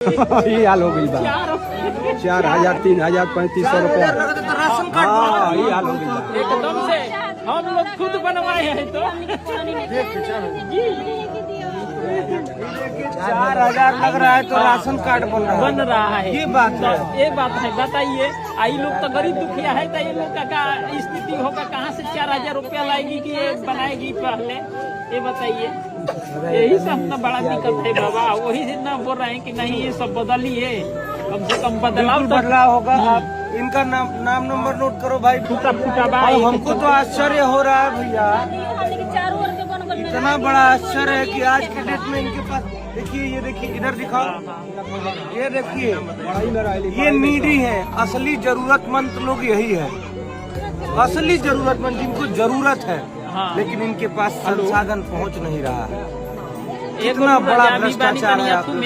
ये हाल हो गई बा 4,000 3,000 3,500 रुपया। हाँ ये हाल हो गई बा एकदम से हम लोग खुद बनवाए हैं तो 4,000 लग रहा है तो राशन कार्ड बन रहा है। ये बात है बताइए। आई लोग तो गरीब दुखिया है तो ये लोग का स्थिति होगा, कहाँ से 4,000 रुपया लाएगी कि ये बनाएगी पहले, ये बताइए। यही सब तो बड़ा दिक्कत है बाबा। वही जितना बोल रहे हैं कि नहीं ये सब बदलिए, कम से कम बदलाव होगा। आप इनका नाम नंबर नोट करो भाई। टूटा हमको तो आश्चर्य हो रहा है भैया, इतना बड़ा आश्चर्य है कि आज के डेट में इनके पास देखिए, ये देखिए इधर दिखाओ, ये देखिए ये नीडी है। असली जरूरतमंद लोग यही है, असली जरूरतमंद जिनको जरूरत है। हाँ। लेकिन इनके पास संसाधन पहुंच नहीं रहा है। इतना बड़ा भ्रष्टाचार है आप लोग।